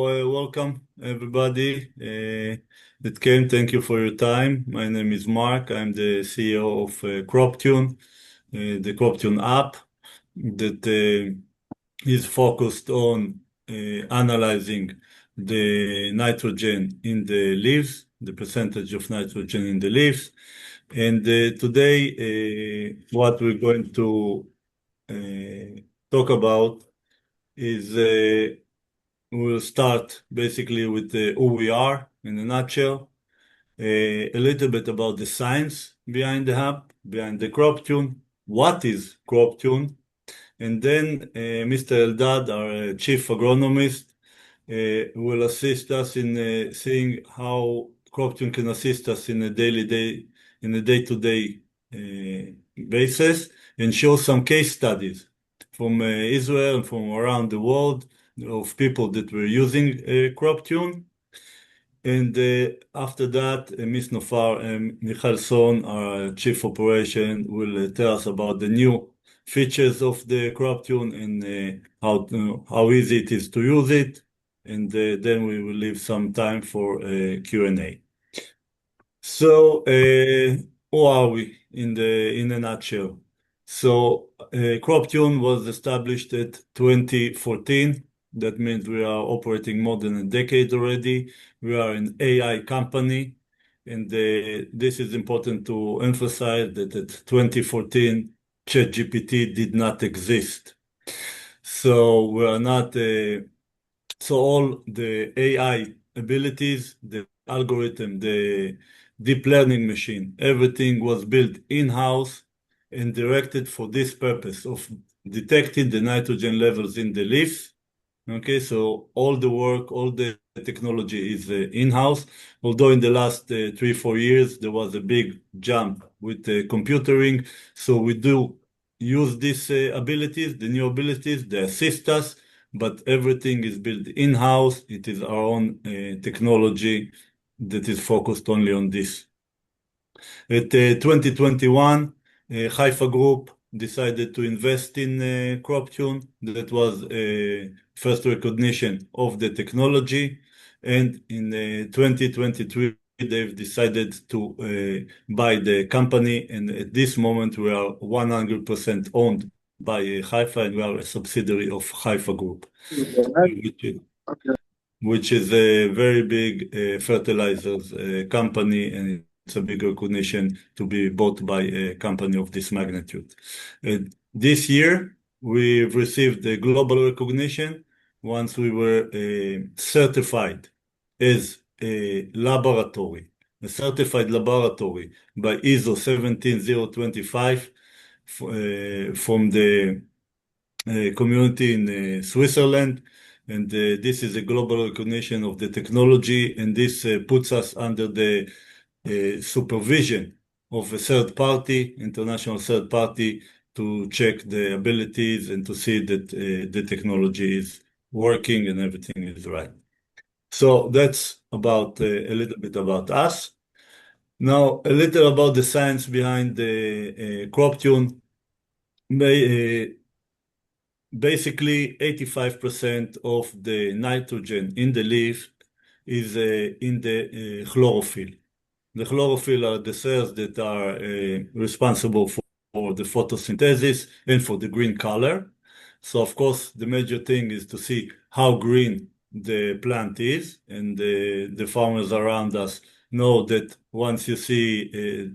Welcome everybody that came. Thank you for your time. My name is Mark. I'm the CEO of CropTune, the CropTune app that is focused on analyzing the nitrogen in the leaves, the percentage of nitrogen in the leaves. And today, what we're going to talk about is we'll start basically with who we are in a nutshell, a little bit about the science behind the app, behind the CropTune, what is CropTune, and then Mr. Eldad, our chief agronomist, will assist us in seeing how CropTune can assist us in a day-to-day basis, and show some case studies from Israel and from around the world of people that were using CropTune. And after that, Ms. Nofar Michalson, our Chief Operation, will tell us about the new features of the CropTune and how easy it is to use it. And then we will leave some time for Q&A. So, who are we in a nutshell? So, CropTune was established at 2014. That means we are operating more than a decade already. We are an AI company, and this is important to emphasize that at 2014, ChatGPT did not exist. So we are not. So all the AI abilities, the algorithm, the deep learning machine, everything was built in-house and directed for this purpose of detecting the nitrogen levels in the leaves. Okay, so all the work, all the technology is in-house. Although in the last 3-4 years, there was a big jump with computering. So we do use these abilities, the new abilities, they assist us, but everything is built in-house. It is our own technology that is focused only on this. At 2021, Haifa Group decided to invest in CropTune. That was first recognition of the technology. And in 2023, they've decided to buy the company. And at this moment, we are 100% owned by Haifa, and we are a subsidiary of Haifa Group, which is a very big fertilizers company, and it's a big recognition to be bought by a company of this magnitude. This year, we've received a global recognition once we were certified as a certified laboratory by ISO 17025 from the community in Switzerland. And this is a global recognition of the technology, and this puts us under the supervision of a third party, international third party, to check the abilities and to see that the technology is working and everything is right. So that's about a little bit about us. Now, a little about the science behind the CropTune. Basically, 85% of the nitrogen in the leaf is in the chlorophyll. The chlorophyll are the cells that are responsible for the photosynthesis and for the green color. So, of course, the major thing is to see how green the plant is, and the farmers around us know that once you see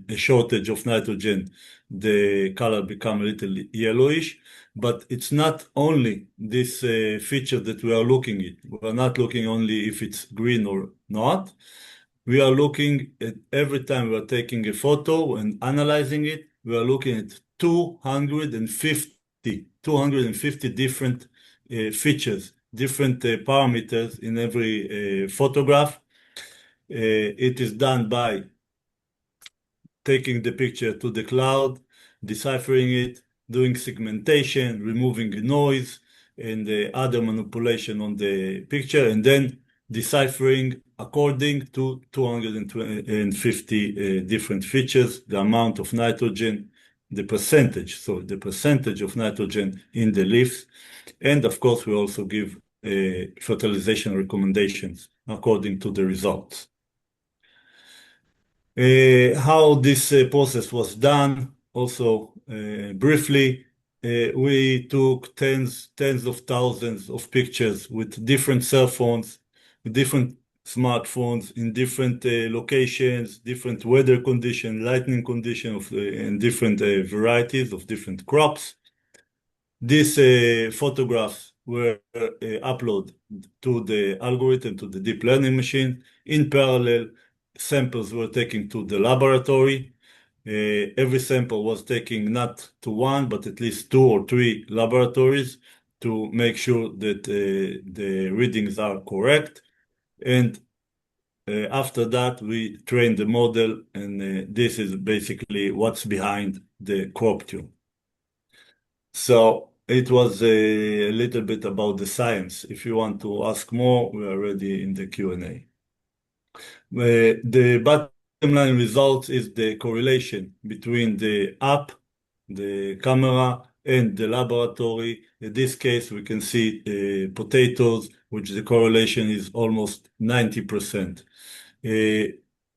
a shortage of nitrogen, the color becomes a little yellowish. But it's not only this feature that we are looking at. We are not looking only if it's green or not. We are looking at every time we are taking a photo and analyzing it, we are looking at 250 different features, different parameters in every photograph. It is done by taking the picture to the cloud, deciphering it, doing segmentation, removing noise, and other manipulation on the picture, and then deciphering according to 250 different features, the amount of nitrogen, the percentage of nitrogen in the leaves. And of course, we also give fertilization recommendations according to the results. How this process was done, also briefly, we took tens of thousands of pictures with different cell phones, with different smartphones in different locations, different weather conditions, lightning conditions, and different varieties of different crops. These photographs were uploaded to the algorithm, to the deep learning machine. In parallel, samples were taken to the laboratory. Every sample was taken not to one, but at least two or three laboratories to make sure that the readings are correct. And after that, we trained the model, and this is basically what's behind the CropTune. So it was a little bit about the science. If you want to ask more, we are ready in the Q&A. The bottom line result is the correlation between the app, the camera, and the laboratory. In this case, we can see potatoes, which the correlation is almost 90%.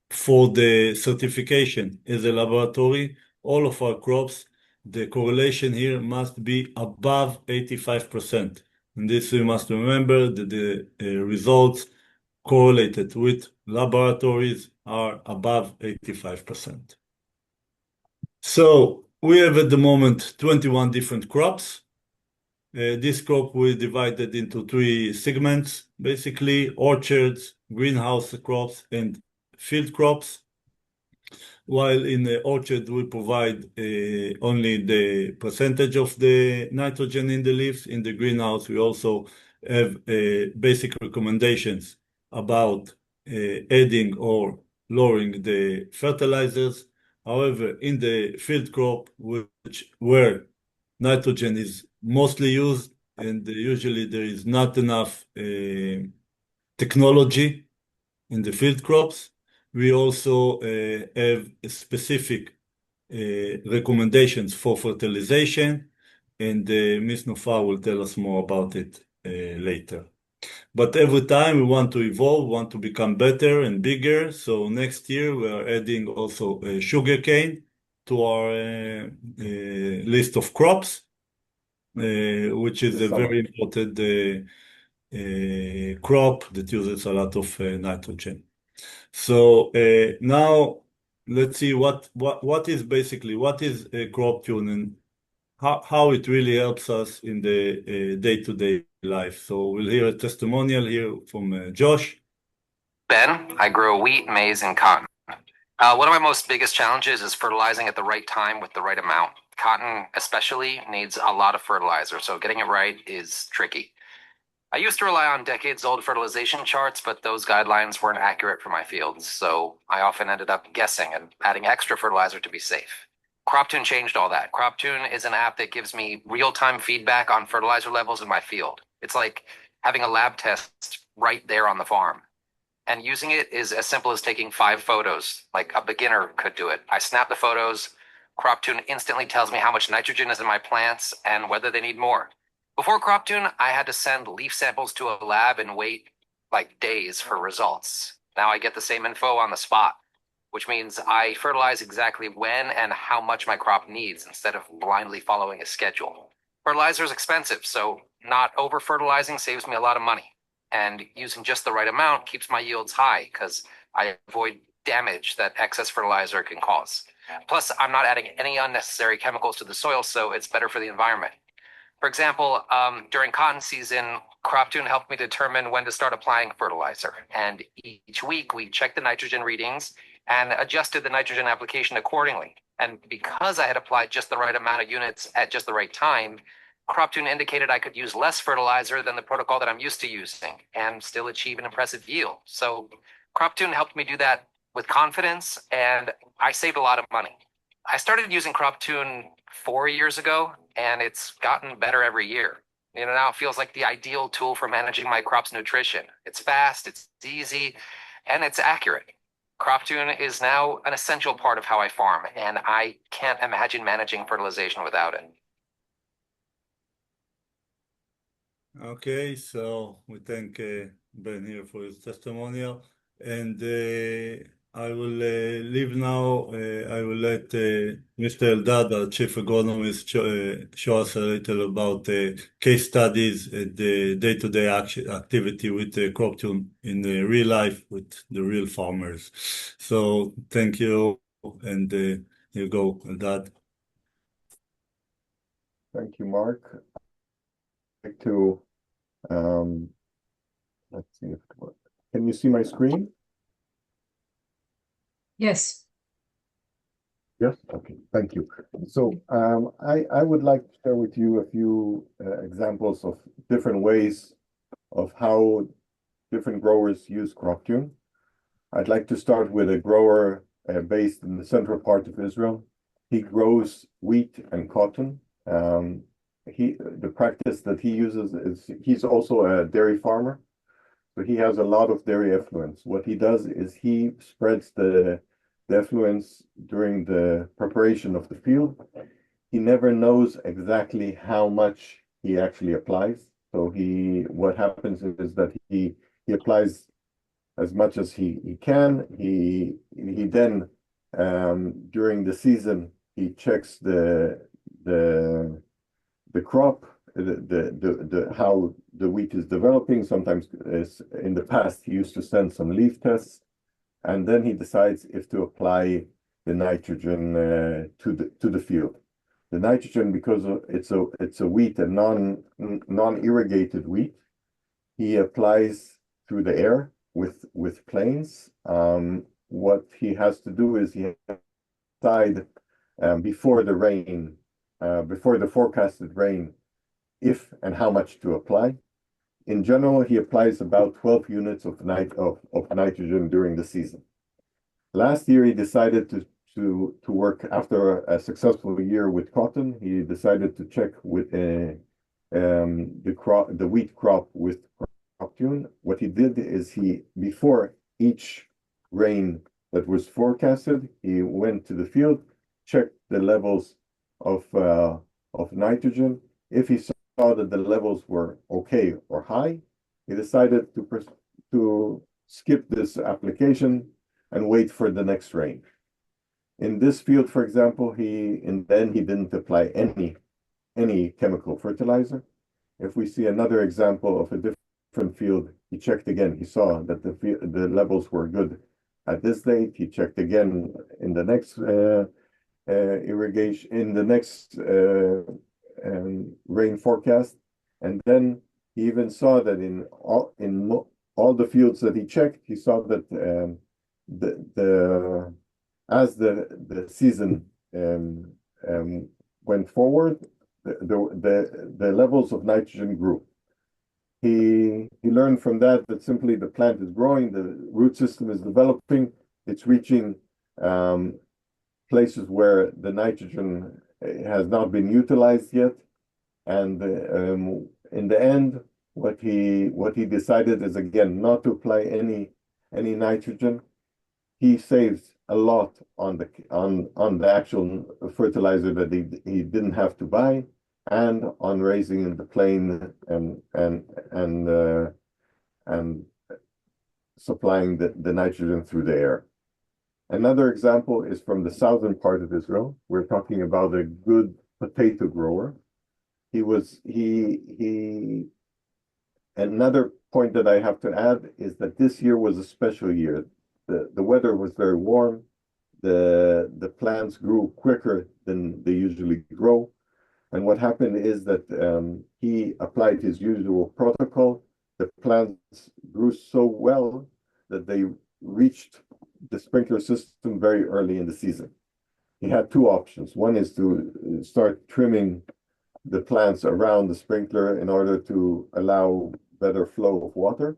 For the certification as a laboratory, all of our crops, the correlation here must be above 85%. And this we must remember that the results correlated with laboratories are above 85%. So we have at the moment 21 different crops. This crop we divided into three segments, basically orchards, greenhouse crops, and field crops. While in the orchard, we provide only the percentage of the nitrogen in the leaves. In the greenhouse, we also have basic recommendations about adding or lowering the fertilizers. However, in the field crop, where nitrogen is mostly used, and usually there is not enough technology in the field crops, we also have specific recommendations for fertilization, and Ms. Nofar will tell us more about it later. But every time we want to evolve, want to become better and bigger. So next year we are adding also sugarcane to our list of crops, which is a very important crop that uses a lot of nitrogen. So now let's see what is CropTune and how it really helps us in the day-to-day life. So we'll hear a testimonial here from Josh. Ben, I grow wheat, maize, and cotton. One of my most biggest challenges is fertilizing at the right time with the right amount. Cotton especially needs a lot of fertilizer, so getting it right is tricky. I used to rely on decades-old fertilization charts, but those guidelines weren't accurate for my fields, so I often ended up guessing and adding extra fertilizer to be safe. CropTune changed all that. CropTune is an app that gives me real-time feedback on fertilizer levels in my field. It's like having a lab test right there on the farm. And using it is as simple as taking 5 photos, like a beginner could do it. I snap the photos, CropTune instantly tells me how much nitrogen is in my plants and whether they need more. Before CropTune, I had to send leaf samples to a lab and wait like days for results. Now I get the same info on the spot, which means I fertilize exactly when and how much my crop needs instead of blindly following a schedule. Fertilizer is expensive, so not over-fertilizing saves me a lot of money. And using just the right amount keeps my yields high because I avoid damage that excess fertilizer can cause. Plus, I'm not adding any unnecessary chemicals to the soil, so it's better for the environment. For example, during cotton season, CropTune helped me determine when to start applying fertilizer. And each week we checked the nitrogen readings and adjusted the nitrogen application accordingly. And because I had applied just the right amount of units at just the right time, CropTune indicated I could use less fertilizer than the protocol that I'm used to using and still achieve an impressive yield. So CropTune helped me do that with confidence, and I saved a lot of money. I started using CropTune 4 years ago, and it's gotten better every year. Now it feels like the ideal tool for managing my crop's nutrition. It's fast, it's easy, and it's accurate. CropTune is now an essential part of how I farm, and I can't imagine managing fertilization without it. Okay, so we thank Ben here for his testimonial, and I will leave now. I will let Mr. Eldad, our chief agronomist, show us a little about case studies and the day-to-day activity with CropTune in real life with the real farmers. So thank you, and here you go, Eldad. Thank you, Mark. I'd like to, let's see if it works. Can you see my screen? Yes. Yes. Okay. Thank you. So I would like to share with you a few examples of different ways of how different growers use CropTune. I'd like to start with a grower based in the central part of Israel. He grows wheat and cotton. The practice that he uses is he's also a dairy farmer, so he has a lot of dairy effluents. What he does is he spreads the effluents during the preparation of the field. He never knows exactly how much he actually applies. So what happens is that he applies as much as he can. He then during the season he checks the crop, how the wheat is developing. Sometimes in the past he used to send some leaf tests, and then he decides if to apply the nitrogen to the field. The nitrogen, because it's a wheat, a non-irrigated wheat, he applies through the air with planes. What he has to do is he has to decide before the rain, before the forecasted rain, if and how much to apply. In general, he applies about 12 units of nitrogen during the season. Last year, he decided to work after a successful year with cotton. He decided to check with the wheat crop with CropTune. What he did is before each rain that was forecasted, he went to the field, checked the levels of nitrogen. If he saw that the levels were okay or high, he decided to skip this application and wait for the next rain. In this field, for example, he didn't apply any chemical fertilizer. If we see another example of a different field, he checked again. He saw that the levels were good at this date. He checked again in the next irrigation, in the next rain forecast, and then he even saw that in all the fields that he checked, he saw that as the season went forward, the levels of nitrogen grew. He learned from that simply the plant is growing, the root system is developing, it's reaching places where the nitrogen has not been utilized yet, and in the end, what he decided is again not to apply any nitrogen. He saves a lot on the actual fertilizer that he didn't have to buy, and on raising in the plane and supplying the nitrogen through the air. Another example is from the southern part of Israel. We're talking about a good potato grower. Another point that I have to add is that this year was a special year. The weather was very warm. The plants grew quicker than they usually grow. And what happened is that he applied his usual protocol. The plants grew so well that they reached the sprinkler system very early in the season. He had two options. One is to start trimming the plants around the sprinkler in order to allow better flow of water,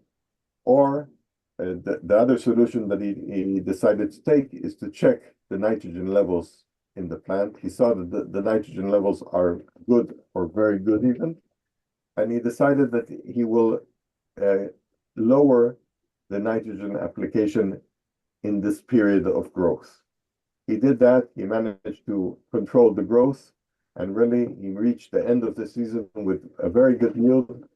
or the other solution that he decided to take is to check the nitrogen levels in the plant. He saw that the nitrogen levels are good or very good even, and he decided that he will lower the nitrogen application in this period of growth. He did that. He managed to control the growth, and really he reached the end of the season with a very good yield,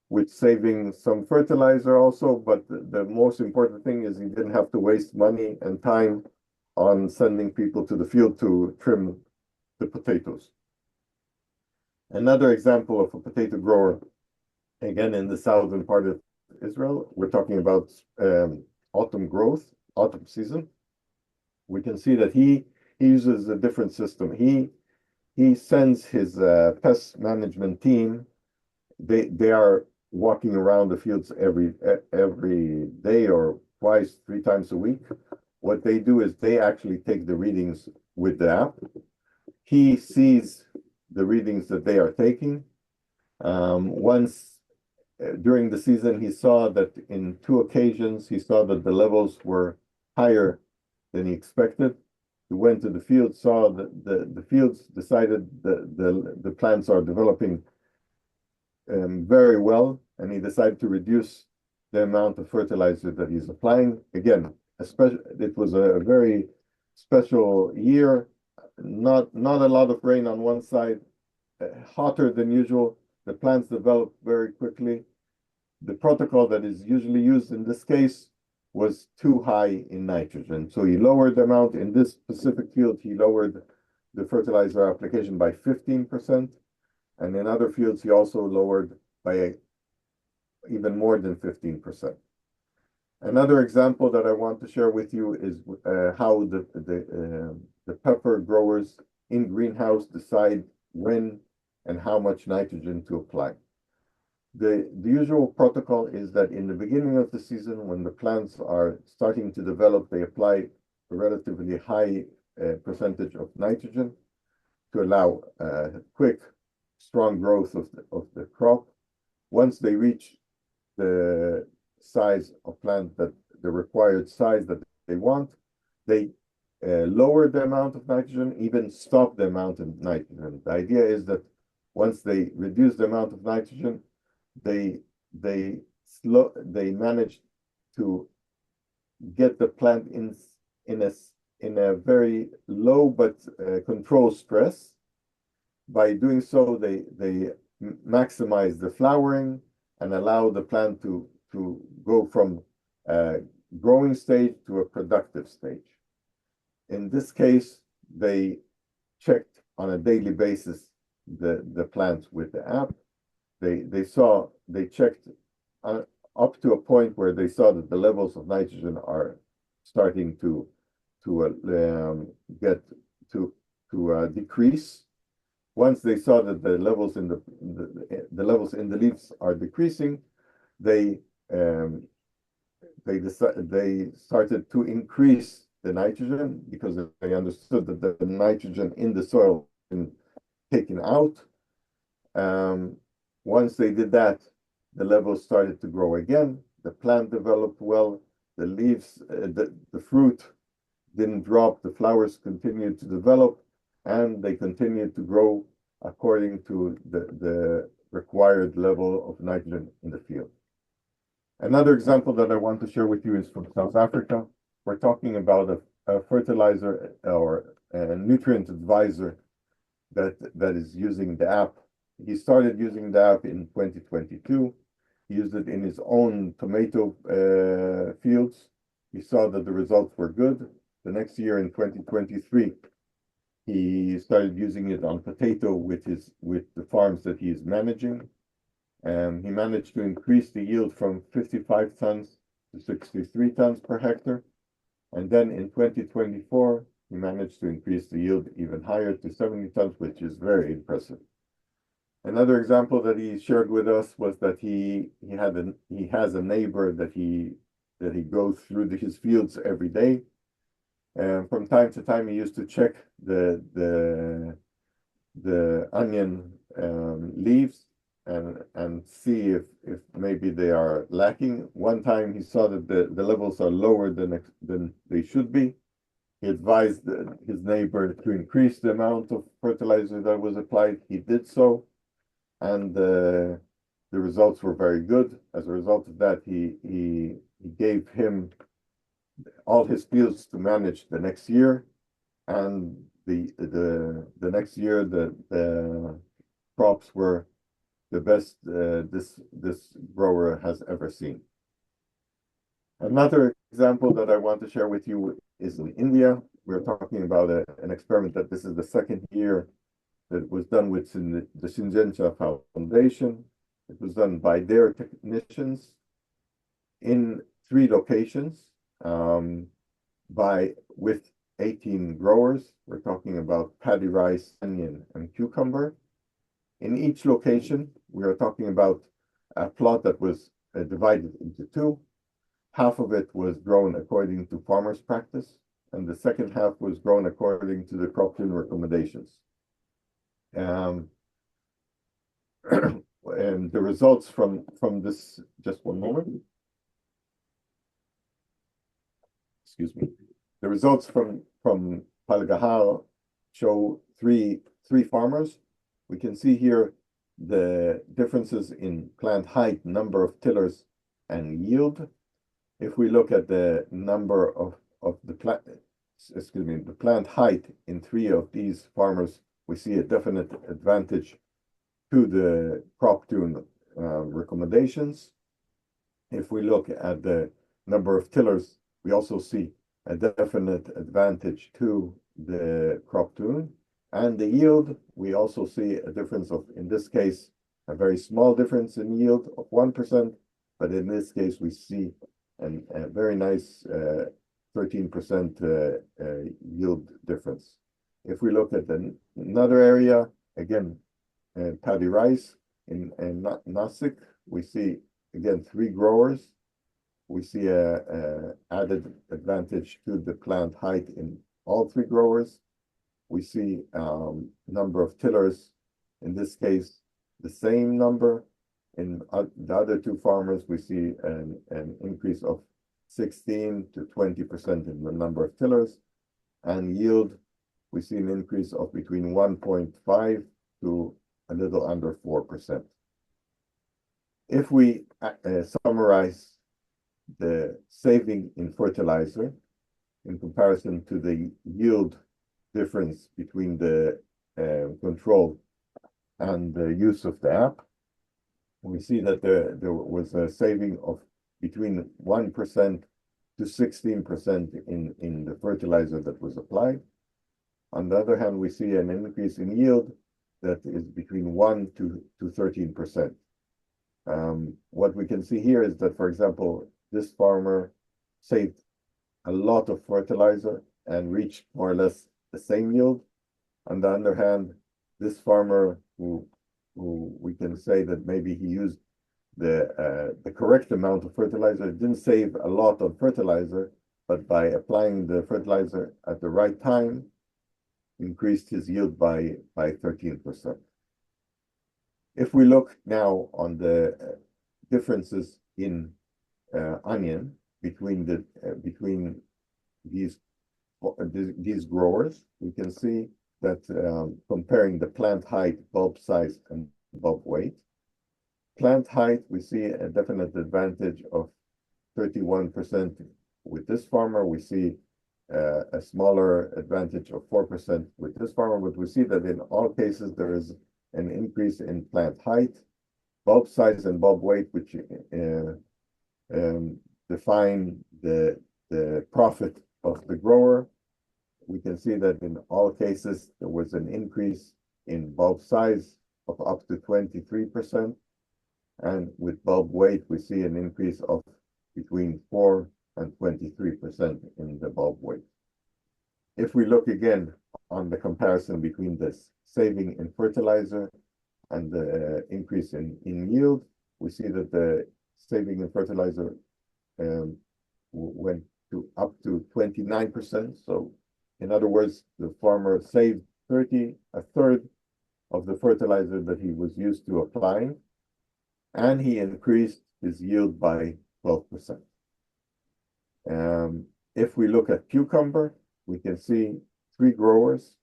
with saving some fertilizer also, but the most important thing is he didn't have to waste money and time on sending people to the field to trim the potatoes. Another example of a potato grower, again in the southern part of Israel, we're talking about autumn growth, autumn season. We can see that he uses a different system. He sends his pest management team. They are walking around the fields every day or twice, 3 times a week. What they do is they actually take the readings with the app. He sees the readings that they are taking. Once during the season, he saw that in 2 occasions, he saw that the levels were higher than he expected. He went to the field, saw that the fields, decided the plants are developing very well, and he decided to reduce the amount of fertilizer that he's applying. Again, it was a very special year, not a lot of rain on one side, hotter than usual. The plants developed very quickly. The protocol that is usually used in this case was too high in nitrogen. So he lowered the amount. In this specific field, he lowered the fertilizer application by 15%. And in other fields, he also lowered by even more than 15%. Another example that I want to share with you is how the pepper growers in greenhouse decide when and how much nitrogen to apply. The usual protocol is that in the beginning of the season, when the plants are starting to develop, they apply a relatively high percentage of nitrogen to allow quick, strong growth of the crop. Once they reach the size of plant, that the required size that they want, they lower the amount of nitrogen, even stop the amount of nitrogen. The idea is that once they reduce the amount of nitrogen, they manage to get the plant in a very low but controlled stress. By doing so, they maximize the flowering and allow the plant to go from a growing stage to a productive stage. In this case, they checked on a daily basis the plants with the app. They checked up to a point where they saw that the levels of nitrogen are starting to decrease. Once they saw that the levels in the leaves are decreasing, they started to increase the nitrogen because they understood that the nitrogen in the soil had been taken out. Once they did that, the levels started to grow again. The plant developed well. The leaves, the fruit didn't drop. The flowers continued to develop, and they continued to grow according to the required level of nitrogen in the field. Another example that I want to share with you is from South Africa. We're talking about a fertilizer or a nutrient advisor that is using the app. He started using the app in 2022. He used it in his own tomato fields. He saw that the results were good. The next year in 2023, he started using it on potato with the farms that he is managing. He managed to increase the yield from 55 tons to 63 tons per hectare. And then in 2024, he managed to increase the yield even higher to 70 tons, which is very impressive. Another example that he shared with us was that he has a neighbor that he goes through his fields every day. And from time to time, he used to check the onion leaves and see if maybe they are lacking. One time he saw that the levels are lower than they should be. He advised his neighbor to increase the amount of fertilizer that was applied. He did so, and the results were very good. As a result of that, he gave him all his fields to manage the next year, and the next year the crops were the best this grower has ever seen. Another example that I want to share with you is in India. We're talking about an experiment that this is the second year that was done with the Syngenta Foundation. It was done by their technicians in 3 locations with 18 growers. We're talking about paddy rice, onion, and cucumber. In each location, we are talking about a plot that was divided into 2. Half of it was grown according to farmer's practice, and the second half was grown according to the CropTune recommendations. And the results from this, just one moment. Excuse me. The results from Palgahar show three farmers. We can see here the differences in plant height, number of tillers, and yield. If we look at the number of the plant height in 3 of these farmers, we see a definite advantage to the CropTune recommendations. If we look at the number of tillers, we also see a definite advantage to the CropTune. And the yield, we also see a difference of, in this case, a very small difference in yield of 1%, but in this case, we see a very nice 13% yield difference. If we look at another area, again, paddy rice in Nasik, we see again 3 growers. We see a added advantage to the plant height in all 3 growers. We see number of tillers, in this case, the same number. In the other 2 farmers, we see an increase of 16 to 20% in the number of tillers. And yield, we see an increase of between 1.5 to a little under 4%. If we summarize the saving in fertilizer in comparison to the yield difference between the control and the use of the app, we see that there was a saving of between 1% to 16% in the fertilizer that was applied. On the other hand, we see an increase in yield that is between 1 to 13%. What we can see here is that, for example, this farmer saved a lot of fertilizer and reached more or less the same yield. On the other hand, this farmer who we can say that maybe he used the correct amount of fertilizer, didn't save a lot of fertilizer, but by applying the fertilizer at the right time, increased his yield by 13%. If we look now on the differences in onion between these growers, we can see that comparing the plant height, bulb size, and bulb weight. Plant height, we see a definite advantage of 31% with this farmer. We see a smaller advantage of 4% with this farmer, but we see that in all cases there is an increase in plant height, bulb size, and bulb weight, which define the profit of the grower. We can see that in all cases there was an increase in bulb size of up to 23%, and with bulb weight we see an increase of between 4 and 23% in the bulb weight. If we look again on the comparison between this saving in fertilizer and the increase in yield, we see that the saving in fertilizer went up to 29%. So in other words, the farmer saved a third of the fertilizer that he was used to applying, and he increased his yield by 12%. If we look at cucumber, we can see 3 growers,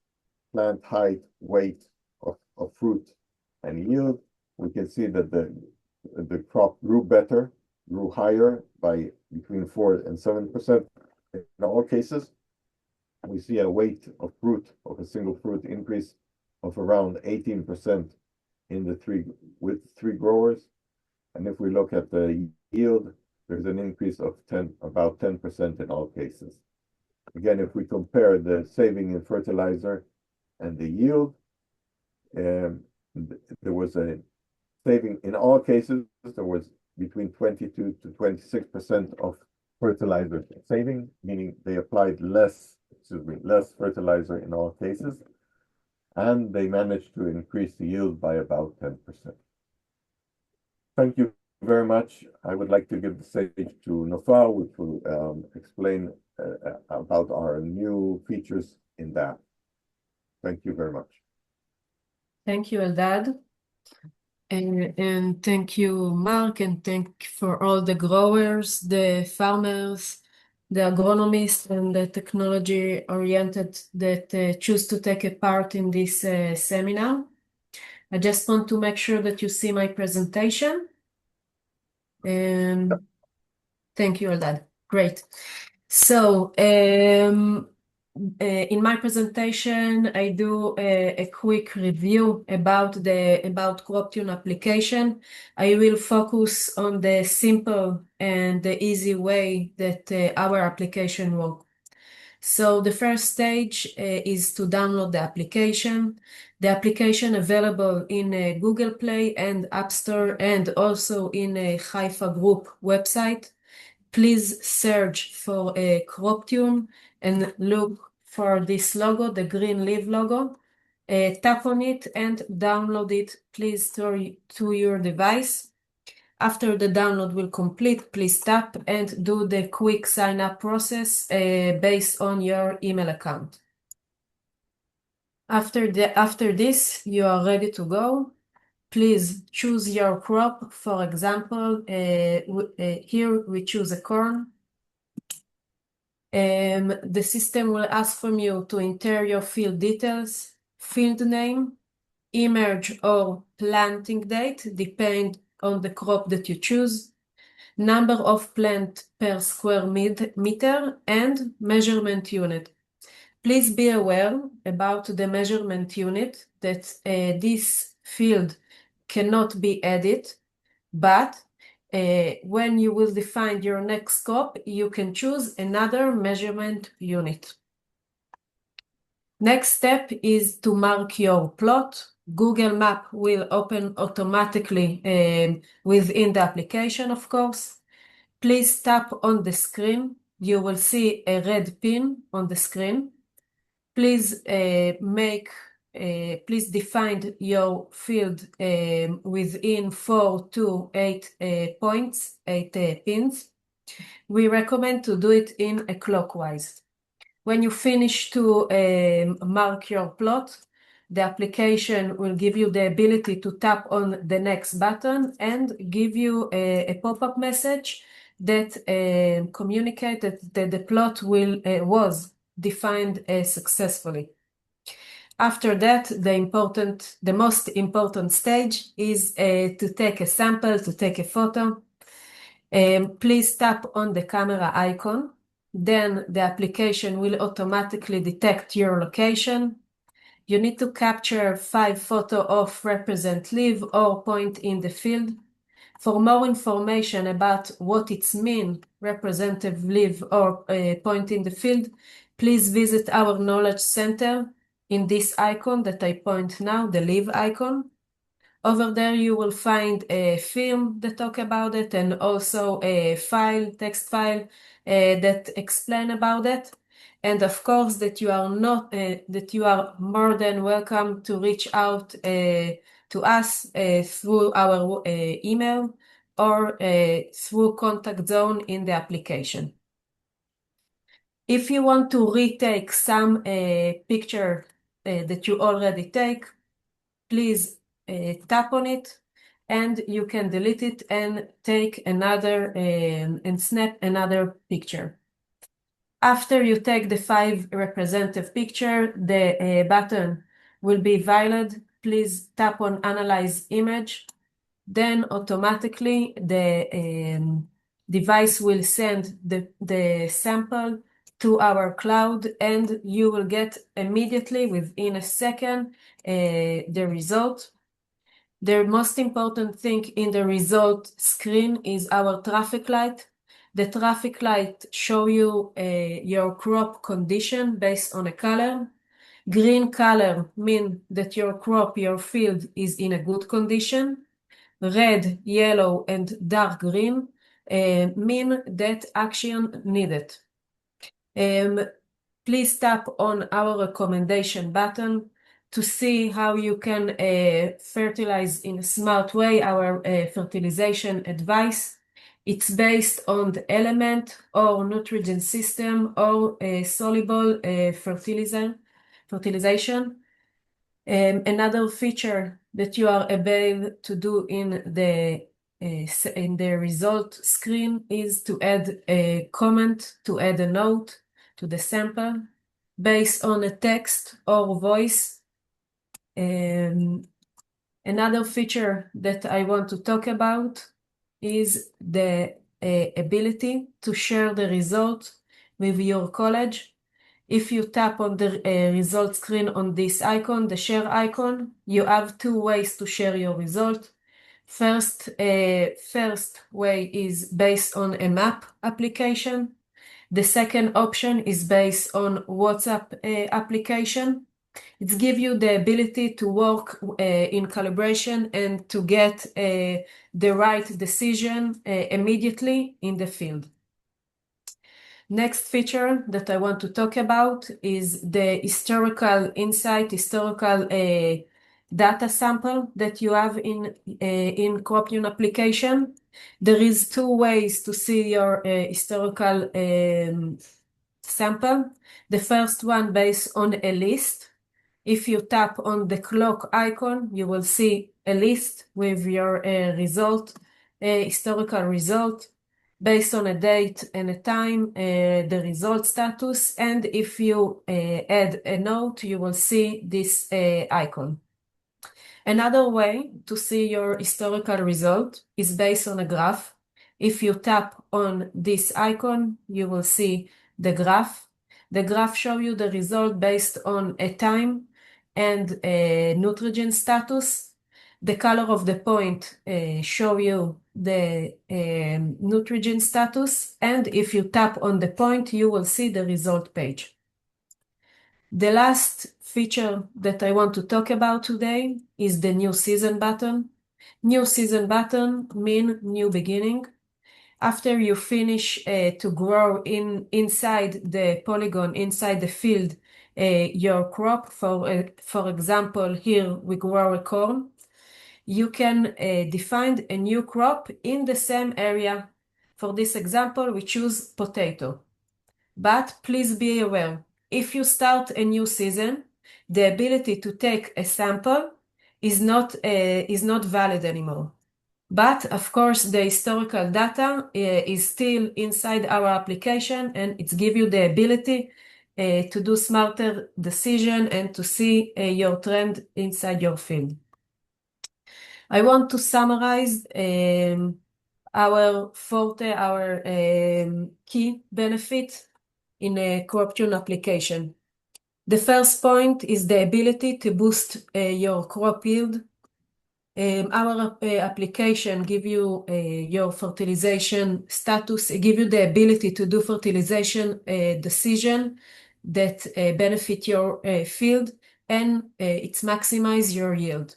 plant height, weight of fruit, and yield. We can see that the crop grew better, grew higher by between 4 and 7% in all cases. We see a weight of fruit, of a single fruit, increase of around 18% with three growers. And if we look at the yield, there's an increase of about 10% in all cases. Again, if we compare the saving in fertilizer and the yield, there was a saving in all cases. There was between 22 to 26% of fertilizer saving, meaning they applied less fertilizer in all cases, and they managed to increase the yield by about 10%. Thank you very much. I would like to give the stage to Nofar, which will explain about our new features in that. Thank you very much. Thank you, Eldad. And thank you, Mark, and thank for all the growers, the farmers, the agronomists, and the technology-oriented that choose to take a part in this seminar. I just want to make sure that you see my presentation. And thank you, Eldad. Great. So, in my presentation, I do a quick review about CropTune application. I will focus on the simple and the easy way that our application works. So the first stage is to download the application. The application available in Google Play and App Store, and also in a Haifa Group website. Please search for CropTune and look for this logo, the green leaf logo. Tap on it and download it, please, to your device. After the download will complete, please tap and do the quick sign up process based on your email account. After this, you are ready to go. Please choose your crop. For example, here we choose a corn. The system will ask from you to enter your field details, field name, image or planting date, depend on the crop that you choose, number of plant per square meter, and measurement unit. Please be aware about the measurement unit that this field cannot be added, but when you will define your next crop, you can choose another measurement unit. Next step is to mark your plot. Google Map will open automatically within the application, of course. Please tap on the screen. You will see a red pin on the screen. Please please define your field within 4 to 8 points, 8 pins. We recommend to do it in a clockwise. When you finish to mark your plot, the application will give you the ability to tap on the next button and give you a pop-up message that communicates that the plot was defined successfully. After that, the most important stage is to take a sample, to take a photo. Please tap on the camera icon. Then the application will automatically detect your location. You need to capture 5 photos of represent leaf or point in the field. For more information about what it means, representative leaf or point in the field, please visit our knowledge center in this icon that I point now, the leaf icon. Over there, you will find a film that talk about it, and also a text file that explain about it. And of course, that you are more than welcome to reach out to us through our email or through contact zone in the application. If you want to retake some picture that you already take, please tap on it, and you can delete it and take another and snap another picture. After you take the 5 representative picture, the button will be valid. Please tap on Analyze Image. Then automatically the device will send the sample to our cloud, and you will get immediately, within a second, the result. The most important thing in the result screen is our traffic light. The traffic light show you your crop condition based on a color. Green color mean that your crop, your field is in a good condition. Red, yellow, and dark green mean that action needed. Please tap on our recommendation button to see how you can fertilize in a smart way our fertilization advice. It's based on the element or nutrient system or soluble fertilization. Another feature that you are able to do in the result screen is to add a comment, to add a note to the sample based on a text or voice. Another feature that I want to talk about is the ability to share the result with your college. If you tap on the result screen on this icon, the share icon, you have two ways to share your result. First way is based on a map application. The second option is based on WhatsApp application. It gives you the ability to work in collaboration and to get the right decision immediately in the field. Next feature that I want to talk about is the historical insight, historical data sample that you have in CropTune application. There is two ways to see your historical sample. The first one based on a list. If you tap on the clock icon, you will see a list with your historical result based on a date and a time, the result status, and if you add a note, you will see this icon. Another way to see your historical result is based on a graph. If you tap on this icon, you will see the graph. The graph shows you the result based on a time and a nutrient status. The color of the point show you the nutrient status, and if you tap on the point, you will see the result page. The last feature that I want to talk about today is the new season button. New season button mean new beginning. After you finish to grow inside the polygon, inside the field, your crop, for example, here we grow a corn, you can define a new crop in the same area. For this example, we choose potato. But please be aware, if you start a new season, the ability to take a sample is not valid anymore. But of course, the historical data is still inside our application, and it gives you the ability to do smarter decision and to see your trend inside your field. I want to summarize our forte, our key benefit in a CropTune application. The first point is the ability to boost your crop yield. Our application give you your fertilization status, give you the ability to do fertilization decision that benefit your field, and it's maximize your yield.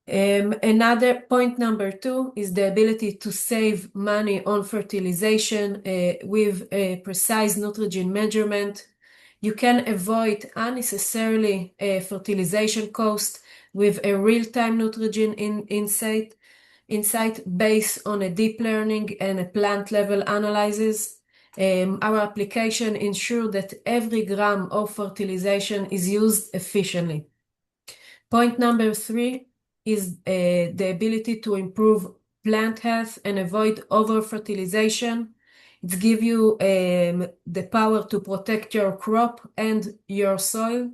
Another point number 2 is the ability to save money on fertilization with a precise nutrient measurement. You can avoid unnecessarily fertilization cost with a real-time nutrient insight based on a deep learning and a plant level analysis. Our application ensures that every gram of fertilization is used efficiently. Point number 3 is the ability to improve plant health and avoid over-fertilization. It gives you the power to protect your crop and your soil.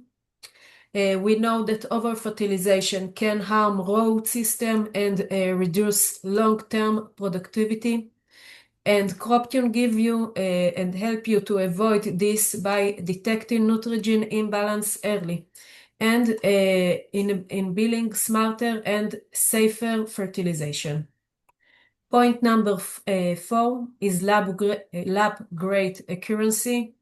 We know that over-fertilization can harm root system and reduce long-term productivity. And CropTune give you and help you to avoid this by detecting nutrient imbalance early. and in building smarter and safer fertilization. Point number 4 is lab grade accuracy,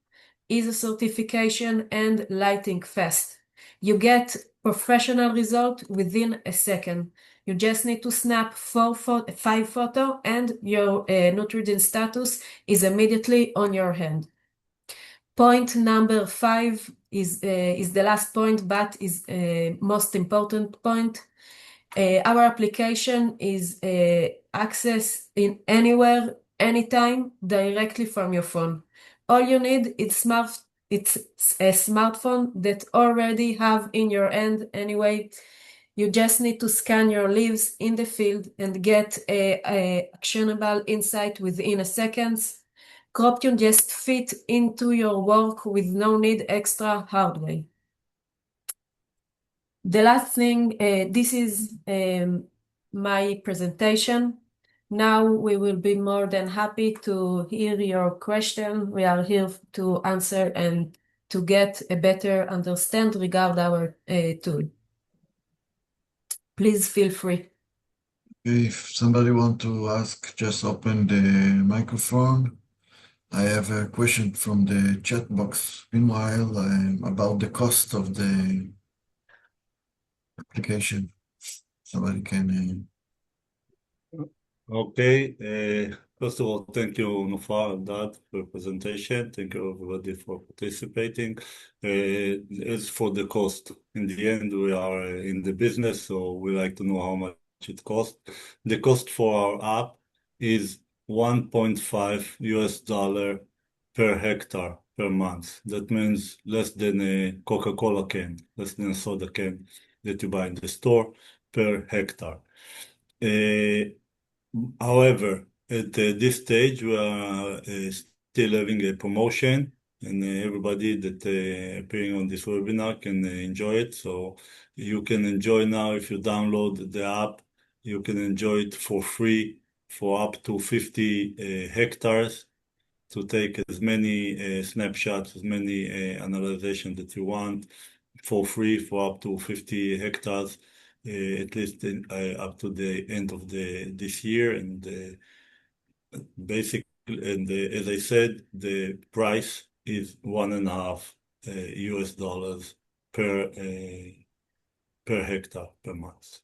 ISO certification, and lighting fast. You get professional result within a second. You just need to snap 5 photo and your nutrient status is immediately on your hand. Point number 5 is the last point, but is most important point. Our application is access in anywhere, anytime, directly from your phone. All you need is it's a smartphone that already have in your hand anyway. You just need to scan your leaves in the field and get a actionable insight within a seconds. CropTune just fit into your work with no need extra hardware. The last thing, this is my presentation. Now we will be more than happy to hear your question. We are here to answer and to get a better understand regarding our tool. Please feel free. If somebody want to ask, just open the microphone. I have a question from the chat box. Meanwhile, about the cost of the application. Somebody can. Okay. First of all, thank you, Nufar and Dad, for your presentation. Thank you, everybody, for participating. As for the cost, in the end, we are in the business, so we like to know how much it costs. The cost for our app is $1.5 per hectare per month. That means less than a Coca-Cola can, less than a soda can that you buy in the store per hectare. However, at this stage, we are still having a promotion, and everybody that appearing on this webinar can enjoy it. So you can enjoy now if you download the app, you can enjoy it for free for up to 50 hectares to take as many snapshots, as many analyzation that you want for free for up to 50 hectares, at least up to the end of this year. And basically, and as I said, the price is $1.5 per hectare per month.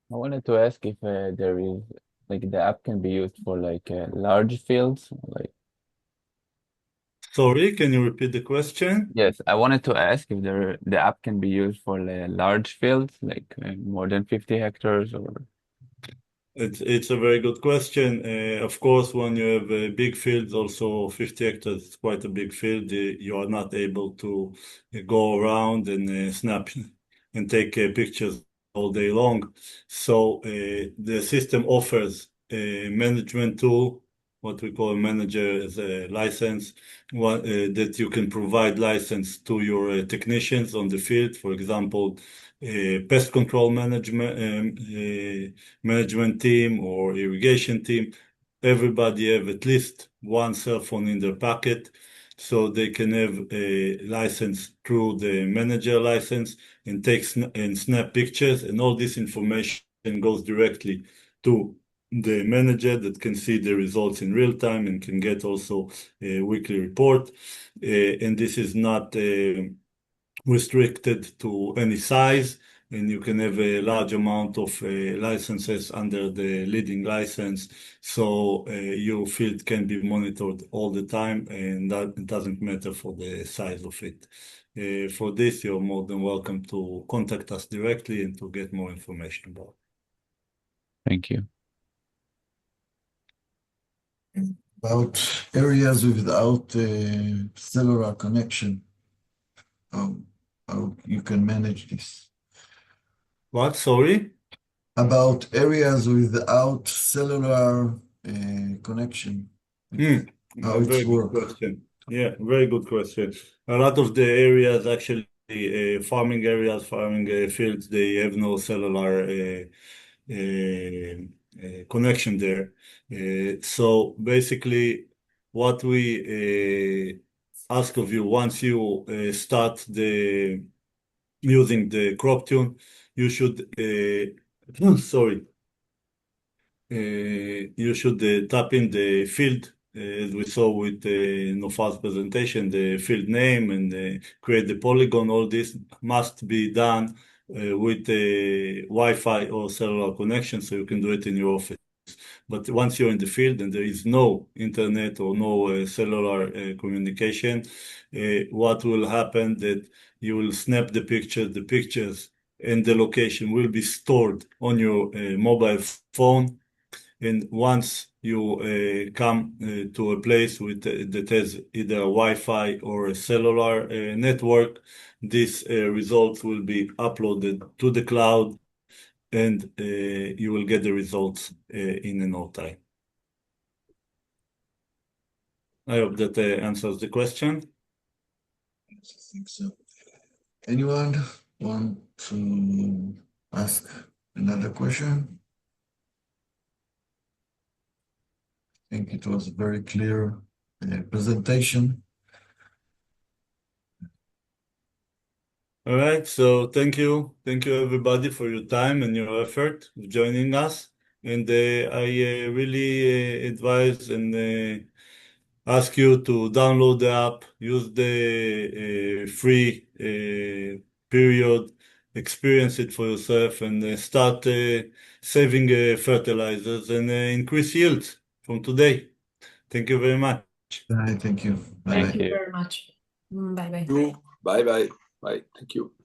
I wanted to ask if there is like the app can be used for like large fields. Like Sorry, can you repeat the question? yes, I wanted to ask if the app can be used for large fields, like more than 50 hectares or. It's a very good question. Of course, when you have big fields, also 50 hectares, it's quite a big field. You are not able to go around and snap and take pictures all day long. So the system offers a management tool, what we call a manager as a license, that you can provide license to your technicians on the field. For example, pest control management team or irrigation team. Everybody have at least one cell phone in their pocket, so they can have a license through the manager license and and snap pictures, and all this information goes directly to the manager that can see the results in real time and can get also a weekly report. And this is not restricted to any size, and you can have a large amount of licenses under the leading license, so your field can be monitored all the time, and that it doesn't matter for the size of it. For this, you're more than welcome to contact us directly and to get more information about it. Thank you. About areas without cellular connection, how you can manage this. What? Sorry? About areas without cellular connection, how A it's very good work. question. Yeah, very good question. A lot of the areas, actually, farming areas, farming fields, they have no cellular connection there. So basically, what we ask of you once you start using the CropTune, you should sorry, you should tap in the field, as we saw with Nofar's presentation, the field name and create the polygon. All this must be done with a Wi-Fi or cellular connection, so you can do it in your office. But once you're in the field and there is no internet or no cellular communication, what will happen that you will snap the pictures and the location will be stored on your mobile phone. And once you come to a place that has either a Wi-Fi or a cellular network, these results will be uploaded to the cloud, and you will get the results in no time. I hope that answers the question. Yes, I think so. Anyone want to ask another question? I think it was a very clear presentation. All right, so thank you everybody for your time and your effort of joining us. And I really advise and ask you to download the app, use the free period, experience it for yourself, and start saving fertilizers and increase yields from today. Thank you very much. Thank you. Thank Thank you Bye-bye. you. very much. Bye bye. Bye bye. Bye. Thank you.